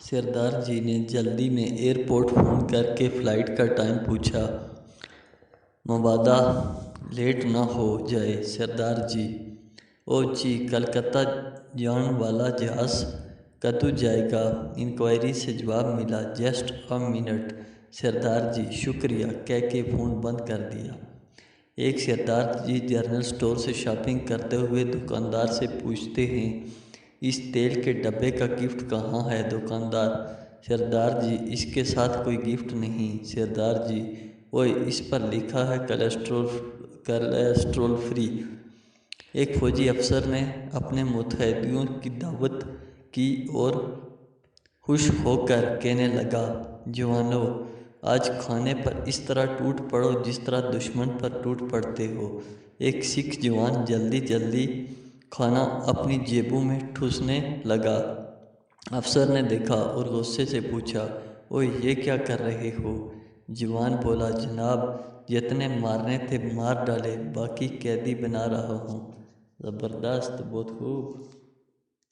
سردار جی نے جلدی میں ایئرپورٹ فون کر کے فلائٹ کا ٹائم پوچھا۔ مبادا لیٹ نہ ہو جائے سردار جی۔ او جی، کلکتہ جان والا جہاز کدوں جائے گا؟ انکوائری سے جواب ملا۔ جسٹ اے منٹ سردار جی، شکریہ کہہ کے فون بند کر دیا۔ ایک سردار جی جنرل اسٹور سے شاپنگ کرتے ہوئے دکاندار سے پوچھتے ہیں، اس تیل کے ڈبے کا گفٹ کہاں ہے؟ دکاندار: سردار جی، اس کے ساتھ کوئی گفٹ نہیں۔ سردار جی: اوئے، اس پر لکھا ہے کولسٹرول فری۔ ایک فوجی افسر نے اپنے متحدوں کی دعوت کی اور خوش ہو کر کہنے لگا، جوانو، آج کھانے پر اس طرح ٹوٹ پڑو جس طرح دشمن پر ٹوٹ پڑتے ہو۔ ایک سکھ جوان جلدی جلدی کھانا اپنی جیبوں میں ٹھوسنے لگا۔ افسر نے دیکھا اور غصے سے پوچھا، اوئے، یہ کیا کر رہے ہو؟ جوان بولا، جناب، جتنے مارنے تھے مار ڈالے، باقی قیدی بنا رہا ہوں۔ زبردست، بہت خوب۔